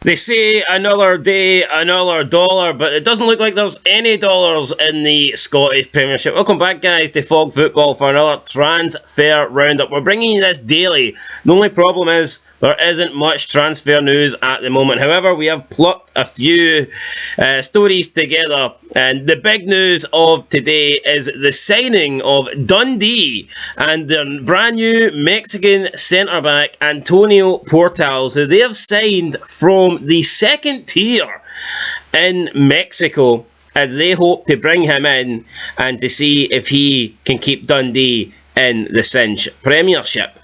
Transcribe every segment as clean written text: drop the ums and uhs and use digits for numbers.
They say another day, another dollar, but it doesn't look like there's any dollars in the Scottish Premiership. Welcome back, guys, to Fog Football for another transfer roundup. We're bringing you this daily. The only problem is there isn't much transfer news at the moment. However, we have plucked a few stories together, and the big news of today is the signing of Dundee and their brand new Mexican centre-back Antonio Portals, who they have signed from the second tier in Mexico, as they hope to bring him in and to see if he can keep Dundee in the Cinch Premiership.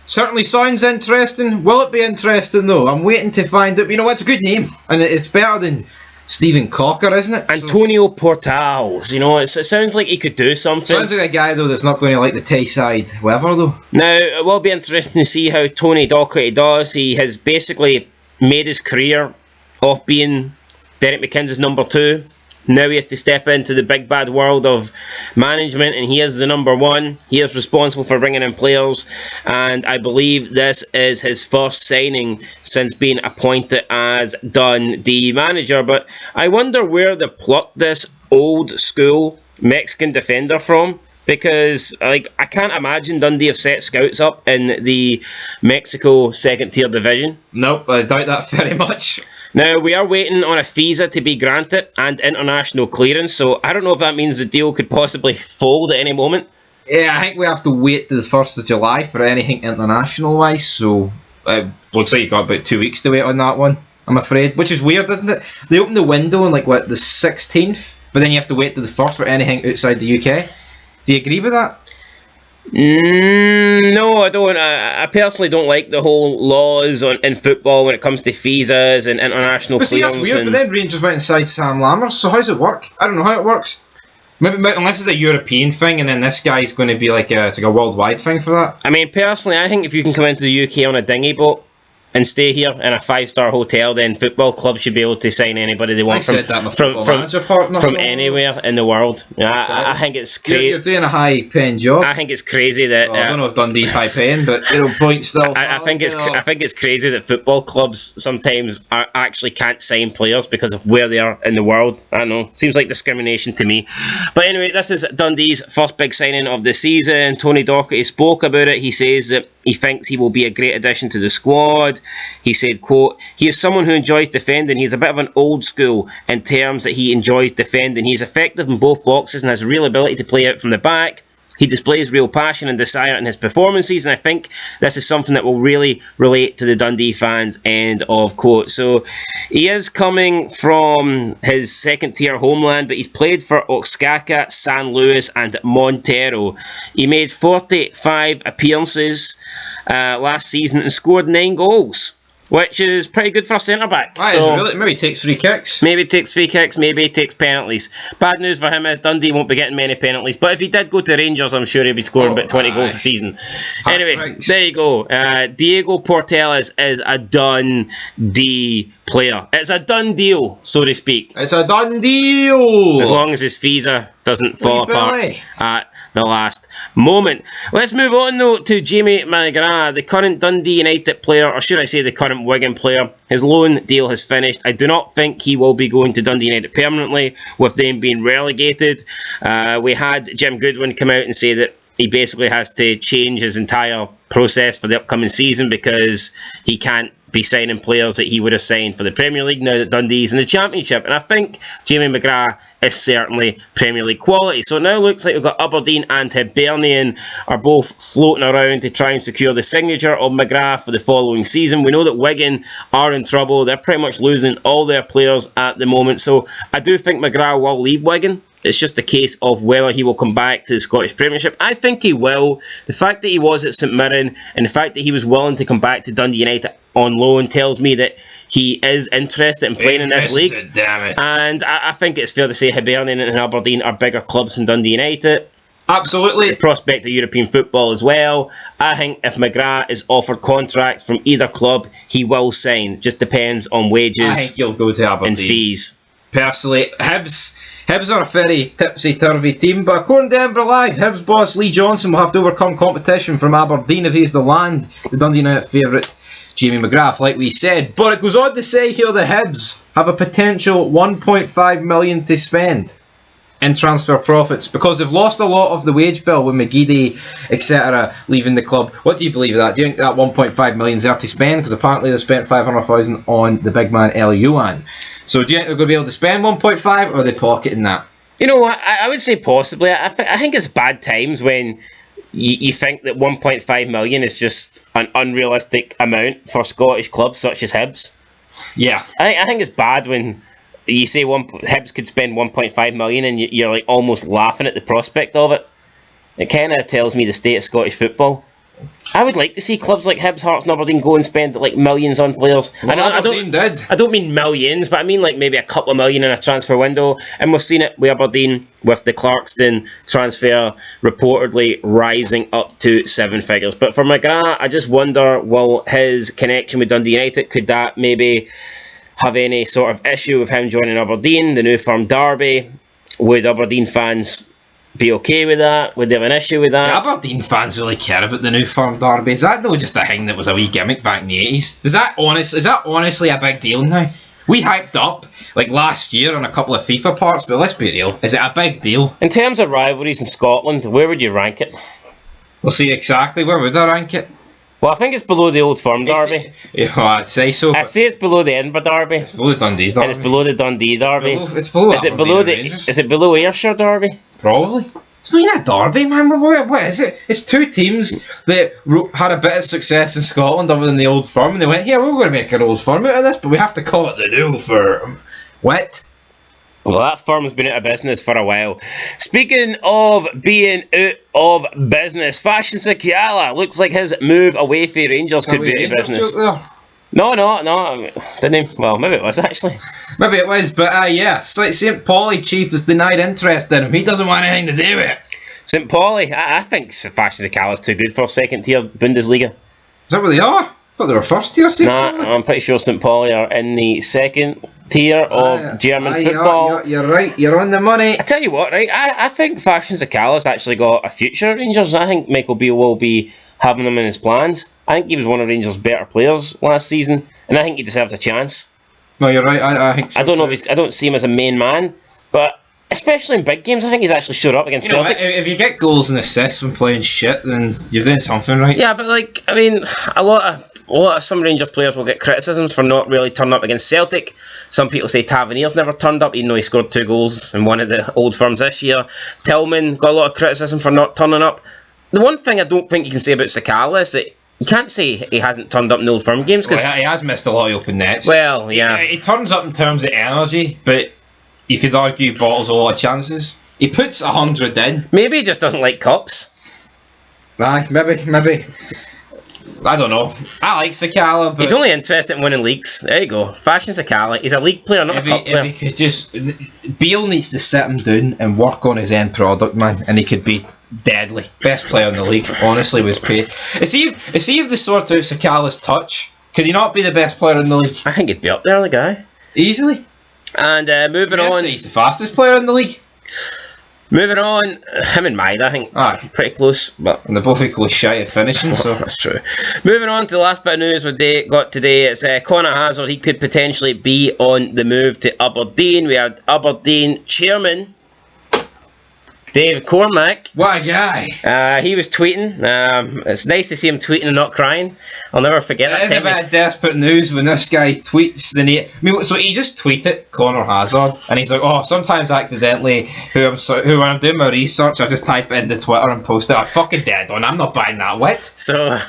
Certainly sounds interesting. Will it be interesting though? I'm waiting to find out. You know, it's a good name, and it's better than Stephen Cocker, isn't it? Antonio Portals, you know, it sounds like he could do something. Sounds like a guy though that's not going to like the Tayside weather though. Now, it will be interesting to see how Tony Docherty does. He has basically made his career off being Derek McKinnon's number 2. Now he has to step into the big bad world of management, and he is the number 1. He is responsible for bringing in players, and I believe this is his first signing since being appointed as Dundee manager. But I wonder where they plucked this old school Mexican defender from, because I can't imagine Dundee have set scouts up in the Mexico second tier division. Nope, I doubt that very much. Now, we are waiting on a visa to be granted and international clearance, so I don't know if that means the deal could possibly fold at any moment. Yeah, I think we have to wait to the 1st of July for anything international-wise, so it looks like you've got about 2 weeks to wait on that one, I'm afraid. Which is weird, isn't it? They open the window on, the 16th, but then you have to wait to the 1st for anything outside the UK. Do you agree with that? No, I don't. I personally don't like the whole laws in football when it comes to visas and international clearance. But see, that's weird, but then Rangers went inside Sam Lammers, so how's it work? I don't know how it works. Maybe, unless it's a European thing, and then this guy's going to be it's like a worldwide thing for that. I mean, personally, I think if you can come into the UK on a dinghy boat and stay here in a 5-star hotel, then football clubs should be able to sign anybody they want from anywhere in the world. I think it's crazy. You're doing a high-paying job. I think it's crazy that I don't know if Dundee's high-paying, but point still. I think it's crazy that football clubs sometimes actually can't sign players because of where they are in the world. I don't know. Seems like discrimination to me. But anyway, this is Dundee's first big signing of the season. Tony Docherty spoke about it. He says that he thinks he will be a great addition to the squad. He said, quote, "He is someone who enjoys defending. He's a bit of an old school in terms that he enjoys defending. He's effective in both boxes and has a real ability to play out from the back. He displays real passion and desire in his performances, and I think this is something that will really relate to the Dundee fans," end of quote. So he is coming from his second tier homeland, but he's played for Oaxaca, San Luis and Montero. He made 45 appearances last season and scored 9 goals, which is pretty good for a centre-back. Maybe he takes free kicks. Maybe he takes free kicks, maybe he takes penalties. Bad news for him is Dundee won't be getting many penalties, but if he did go to Rangers, I'm sure he'll be scoring about 20 goals a season. Anyway, there you go. Diego Portales is a Dundee player. It's a done deal, so to speak. It's a done deal! As long as his visa doesn't fall apart at the last moment. Let's move on though to Jamie Mcgrath, the current Dundee United player, or should I say the current Wigan player. His loan deal has finished. I do not think he will be going to Dundee United permanently, with them being relegated. We had Jim Goodwin come out and say that he basically has to change his entire process for the upcoming season because he can't be signing players that he would have signed for the Premier League now that Dundee's in the Championship. And I think Jamie Mcgrath is certainly Premier League quality. So it now looks like we've got Aberdeen and Hibernian are both floating around to try and secure the signature of Mcgrath for the following season. We know that Wigan are in trouble. They're pretty much losing all their players at the moment. So I do think Mcgrath will leave Wigan. It's just a case of whether he will come back to the Scottish Premiership. I think he will. The fact that he was at St Mirren and the fact that he was willing to come back to Dundee United on loan tells me that he is interested in playing in this league. Damn it. And I think it's fair to say Hibernian and Aberdeen are bigger clubs than Dundee United. Absolutely. The prospect of European football as well. I think if Mcgrath is offered contracts from either club, he will sign. Just depends on wages. I think he'll go to Aberdeen. And fees. Personally, Hibs are a very tipsy-turvy team, but according to Edinburgh Live, Hibs boss Lee Johnson will have to overcome competition from Aberdeen if he's to land the Dundee United favourite Jamie Mcgrath, like we said. But it goes on to say here the Hibs have a potential 1.5 million to spend in transfer profits because they've lost a lot of the wage bill with McGeady, etc., leaving the club. What do you believe of that? Do you think that 1.5 million is there to spend? Because apparently they spent 500,000 on the big man El Yuan. So do you think they're going to be able to spend 1.5 or are they pocketing that? You know what? I would say possibly. I think it's bad times when you think that 1.5 million is just an unrealistic amount for Scottish clubs such as Hibs. Yeah. I think it's bad when you say Hibs could spend 1.5 million and you're like almost laughing at the prospect of it. It kind of tells me the state of Scottish football. I would like to see clubs like Hibs, Hearts and Aberdeen go and spend like millions on players. Well, Aberdeen did. I don't mean millions, but I mean like maybe a couple of million in a transfer window. And we've seen it with Aberdeen with the Clarkston transfer reportedly rising up to 7 figures. But for Mcgrath, I just wonder, will his connection with Dundee United, could that maybe have any sort of issue with him joining Aberdeen, the new firm derby? Would Aberdeen fans be okay with that? Would they have an issue with that? Do Aberdeen fans really care about the new firm derby? Is that though just a thing that was a wee gimmick back in the 80s? Is that honestly a big deal now? We hyped up like last year on a couple of FIFA parts, but let's be real, is it a big deal? In terms of rivalries in Scotland, where would you rank it? We'll see exactly where would I rank it. Well, I think it's below the Old Firm derby. Yeah, I'd say so. I say it's below the Edinburgh derby. It's below the Dundee derby. And it's below the Dundee derby. It's below Is it below the? Is it below Ayrshire derby? Probably. It's not even a derby, man. What is it? It's two teams that had a bit of success in Scotland other than the Old Firm, and they went, "Yeah, we're going to make an Old Firm out of this, but we have to call it the New Firm." What? Well, that firm's been out of business for a while. Speaking of being out of business, Fashion Sakala looks like his move away for Rangers could be out of business. No, didn't he? Well, maybe it was actually. Maybe it was, but yeah, St Pauli chief has denied interest in him. He doesn't want anything to do with it. St Pauli, I think Fashion Sakala's too good for second tier Bundesliga. Is that where they are? I thought they were first tier. I'm pretty sure St Pauli are in the second tier of German football. You're right, you're on the money. I tell you what, right, I think Fashion Sakala's actually got a future at Rangers. I think Michael Beale will be having him in his plans. I think he was one of Rangers' better players last season, and I think he deserves a chance. No, you're right, I think so. I don't know if I don't see him as a main man, but especially in big games, I think he's actually showed up against Celtic. If you get goals and assists when playing shit, then you're doing something right. Yeah, but like, I mean, a lot of some Rangers players will get criticisms for not really turning up against Celtic. Some people say Tavernier's never turned up, even though he scored 2 goals in one of the Old Firms this year. Tillman got a lot of criticism for not turning up. The one thing I don't think you can say about Sakala is that you can't say he hasn't turned up in Old Firm games. Cause, he has missed a lot of open nets. Well, yeah. He turns up in terms of energy, but you could argue he bottles a lot of chances. He puts 100 in. Maybe he just doesn't like cups. Aye, maybe. I don't know. I like Sakala, but he's only interested in winning leagues. There you go. Fashion Sakala. He's a league player, not a cup player. If he could just... Beale needs to sit him down and work on his end product, man, and he could be deadly. Best player in the league, honestly, was paid. See if they sort out Sakala's touch, could he not be the best player in the league? I think he'd be up there, the guy. Easily. And moving on... I'd say he's the fastest player in the league. Moving on, him and Maida, I think, pretty close, but and they're both equally shy at finishing, so that's true. Moving on to the last bit of news we got today, it's Conor Hazard. He could potentially be on the move to Aberdeen. We had Aberdeen chairman Dave Cormack. What a guy! He was tweeting. It's nice to see him tweeting and not crying. I'll never forget that. It is a bit of desperate news when this guy tweets the name. I mean, so he just tweeted Conor Hazard, and he's like, "Oh, sometimes accidentally, when I'm doing my research, I just type it into Twitter and post it." I'm fucking dead on. I'm not buying that wit. So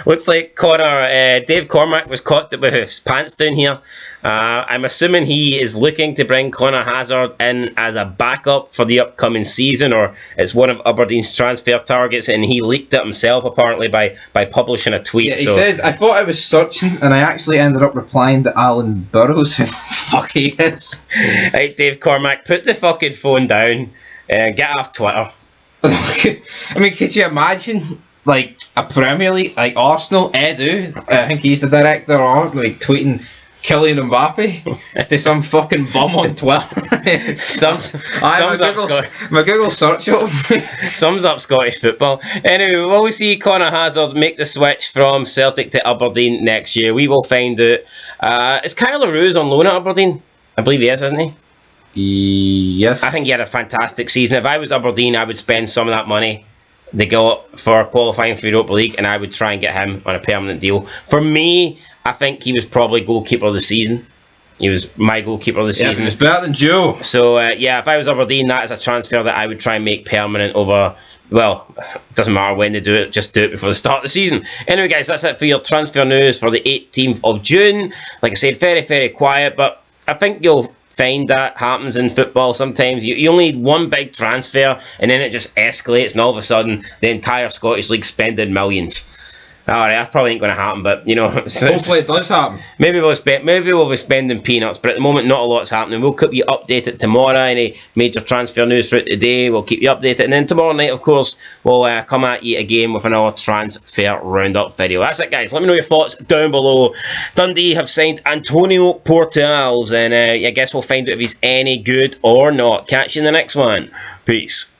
looks like Dave Cormack was caught with his pants down here. I'm assuming he is looking to bring Conor Hazard in as a backup for the upcoming season, or it's one of Aberdeen's transfer targets, and he leaked it himself apparently by publishing a tweet. Yeah, he says, "I thought I was searching, and I actually ended up replying to Alan Burrows, who the fuck he is." Right, Dave Cormack, put the fucking phone down and get off Twitter. I mean, could you imagine, like, a Premier League, like Arsenal, Edu, I think he's the director, or like tweeting, Kylian Mbappe to some fucking bum on Twitter. My Google search sums up Scottish football. Anyway, will we see Conor Hazard make the switch from Celtic to Aberdeen next year? We will find out. Is Kyle LaRue's on loan at Aberdeen? I believe he is, isn't he? Yes. I think he had a fantastic season. If I was Aberdeen, I would spend some of that money they got for qualifying for Europa League, and I would try and get him on a permanent deal. For me, I think he was probably goalkeeper of the season. He was my goalkeeper of the season. He was better than Joe. So, if I was Aberdeen, that is a transfer that I would try and make permanent over... Well, it doesn't matter when they do it, just do it before the start of the season. Anyway, guys, that's it for your transfer news for the 18th of June. Like I said, very, very quiet, but I think you'll find that happens in football sometimes. You only need one big transfer, and then it just escalates, and all of a sudden, the entire Scottish League spending millions. Alright, that probably ain't going to happen, but hopefully it does happen. Maybe we'll be spending peanuts, but at the moment, not a lot's happening. We'll keep you updated tomorrow. Any major transfer news throughout the day, we'll keep you updated, and then tomorrow night, of course, we'll come at you again with another transfer roundup video. That's it, guys. Let me know your thoughts down below. Dundee have signed Antonio Portals, and I guess we'll find out if he's any good or not. Catch you in the next one. Peace.